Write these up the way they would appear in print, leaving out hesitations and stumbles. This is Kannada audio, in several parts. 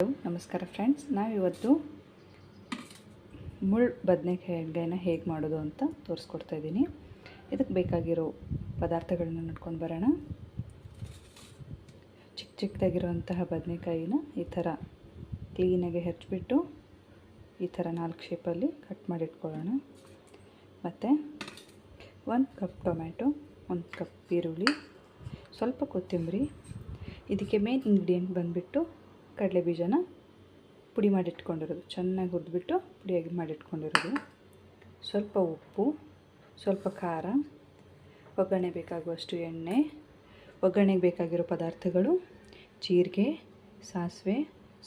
ನಮಸ್ಕಾರ ಫ್ರೆಂಡ್ಸ್, ನಾವಿವತ್ತು ಮುಳ್ಳು ಬದನೆಕಾಯಿನ ಹೇಗೆ ಮಾಡೋದು ಅಂತ ತೋರಿಸ್ಕೊಡ್ತಾ ಇದ್ದೀನಿ. ಇದಕ್ಕೆ ಬೇಕಾಗಿರೋ ಪದಾರ್ಥಗಳನ್ನ ನೋಡ್ಕೊಂಡು ಬರೋಣ. ಚಿಕ್ಕದಾಗಿರುವಂತಹ ಬದನೆಕಾಯಿನ ಈ ಥರ ಕ್ಲೀನಾಗಿ ಹೆಚ್ಚಿಬಿಟ್ಟು ಈ ಥರ 4 ಶೇಪಲ್ಲಿ ಕಟ್ ಮಾಡಿ ಇಟ್ಕೊಳ್ಳೋಣ. ಮತ್ತು 1 ಕಪ್ ಟೊಮ್ಯಾಟೊ, 1 ಕಪ್ ಈರುಳ್ಳಿ, ಸ್ವಲ್ಪ ಕೊತ್ತಂಬರಿ. ಇದಕ್ಕೆ ಮೇನ್ ಇಂಗ್ರೀಡಿಯೆಂಟ್ ಬಂದುಬಿಟ್ಟು ಕಡಲೆ ಬೀಜನ ಪುಡಿ ಮಾಡಿಟ್ಕೊಂಡಿರೋದು, ಚೆನ್ನಾಗಿ ಹುರಿದ್ಬಿಟ್ಟು ಪುಡಿಯಾಗಿ ಮಾಡಿಟ್ಕೊಂಡಿರೋದು, ಸ್ವಲ್ಪ ಉಪ್ಪು, ಸ್ವಲ್ಪ ಖಾರ, ಒಗ್ಗರಣೆ ಬೇಕಾಗುವಷ್ಟು ಎಣ್ಣೆ, ಒಗ್ಗರಣೆಗೆ ಬೇಕಾಗಿರೋ ಪದಾರ್ಥಗಳು ಜೀರಿಗೆ, ಸಾಸಿವೆ,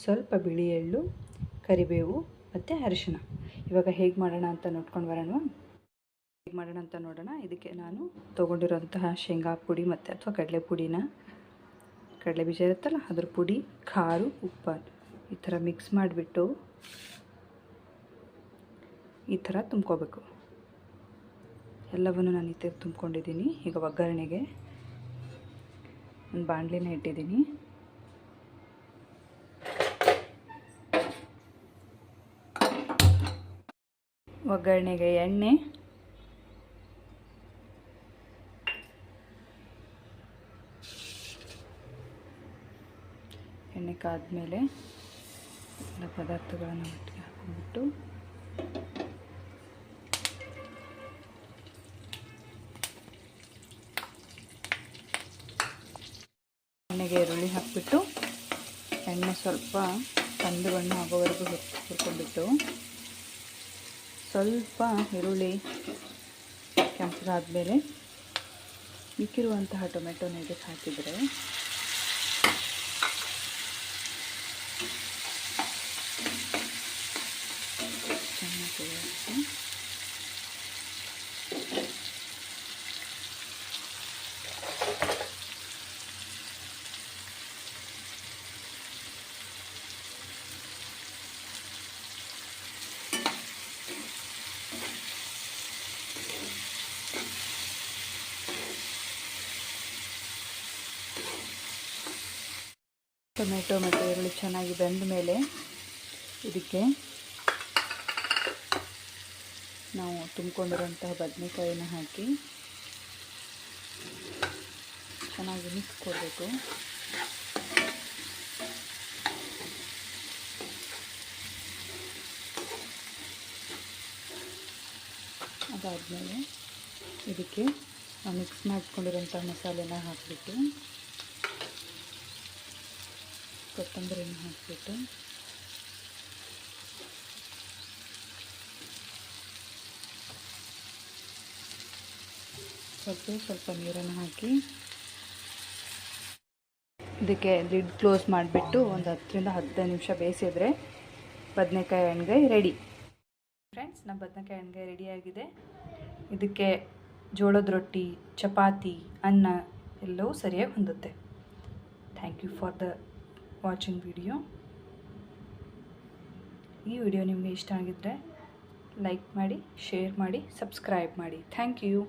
ಸ್ವಲ್ಪ ಬಿಳಿ ಎಳ್ಳು, ಕರಿಬೇವು ಮತ್ತು ಅರಿಶಿನ. ಇವಾಗ ಹೇಗೆ ಮಾಡೋಣ ಅಂತ ನೋಡ್ಕೊಂಡು ಬರೋಣ. ಹೇಗೆ ಮಾಡೋಣ ಅಂತ ನೋಡೋಣ. ಇದಕ್ಕೆ ನಾನು ತೊಗೊಂಡಿರೋಂತಹ ಶೇಂಗಾ ಪುಡಿ ಮತ್ತು ಅಥವಾ ಕಡಲೆ ಪುಡಿನ, ಕಡಲೆ ಬೀಜ ಇರುತ್ತಲ್ಲ ಅದ್ರ ಪುಡಿ, ಖಾರ, ಉಪ್ಪು ಈ ಥರ ಮಿಕ್ಸ್ ಮಾಡಿಬಿಟ್ಟು ಈ ಥರ ತುಂಬ್ಕೋಬೇಕು. ಎಲ್ಲವನ್ನು ನಾನು ಈ ಥರ ತುಂಬ್ಕೊಂಡಿದ್ದೀನಿ. ಈಗ ಒಗ್ಗರಣೆಗೆ ಒಂದು ಬಾಣಲಿನ ಇಟ್ಟಿದ್ದೀನಿ. ಒಗ್ಗರಣೆಗೆ ಎಣ್ಣೆ, ಎಣ್ಣೆ ಕಾದ್ಮೇಲೆ ಎಲ್ಲ ಪದಾರ್ಥಗಳನ್ನು ಒಟ್ಟಿಗೆ ಹಾಕೊಂಡ್ಬಿಟ್ಟು ಎಣ್ಣೆಗೆ ಈರುಳ್ಳಿ ಹಾಕಿಬಿಟ್ಟು ಎಣ್ಣೆ ಸ್ವಲ್ಪ ಕಂದು ಬಣ್ಣ ಆಗೋವರೆಗೂ ಹುರ್ಕೊಂಡ್ಬಿಟ್ಟು ಸ್ವಲ್ಪ ಈರುಳ್ಳಿ ಕೆಂಪಗಾದ್ಮೇಲೆ ಮಿಕ್ಕಿರುವಂತಹ ಟೊಮೆಟೊನ ಇದಕ್ಕೆ ಹಾಕಿದರೆ ಟೊಮೆಟೊ ಮತ್ತು ಈರುಳ್ಳಿ ಚೆನ್ನಾಗಿ ಬೆಂದ ಮೇಲೆ ಇದಕ್ಕೆ ನಾವು ತುಂಬಿಕೊಂಡಿರೋಂತಹ ಬದನೆಕಾಯಿನ ಹಾಕಿ ಚೆನ್ನಾಗಿ ಮಿಕ್ಸ್ ಕೊಡಬೇಕು. ಅದಾದಮೇಲೆ ಇದಕ್ಕೆ ನಾವು ಮಿಕ್ಸ್ ಮಾಡ್ಕೊಂಡಿರೋಂಥ ಮಸಾಲೆನ ಹಾಕಿಬಿಟ್ಟು ಕೊತ್ತಂಬರಿನ ಹಾಕಿಬಿಟ್ಟು ಸ್ವಲ್ಪ ನೀರನ್ನು ಹಾಕಿ ಇದಕ್ಕೆ ಲಿಡ್ ಕ್ಲೋಸ್ ಮಾಡಿಬಿಟ್ಟು ಒಂದು 10 ರಿಂದ 15 ನಿಮಿಷ ಬೇಯಿಸಿದ್ರೆ ಬದನೆಕಾಯಿ ಎಣ್ಗಾಯಿ ರೆಡಿ. ಫ್ರೆಂಡ್ಸ್, ನಮ್ಮ ಬದನೆಕಾಯಿ ಎಣ್ಗಾಯಿ ರೆಡಿಯಾಗಿದೆ. ಇದಕ್ಕೆ ಜೋಳದ ರೊಟ್ಟಿ, ಚಪಾತಿ, ಅನ್ನ ಎಲ್ಲವೂ ಸರಿಯಾಗಿ ಹೊಂದುತ್ತೆ. Thank you for the watching video. ಈ ವಿಡಿಯೋ ನಿಮಗೆ ಇಷ್ಟ ಆಗಿದ್ದರೆ ಲೈಕ್ ಮಾಡಿ, ಶೇರ್ ಮಾಡಿ, ಸಬ್ಸ್ಕ್ರೈಬ್ ಮಾಡಿ. Thank you.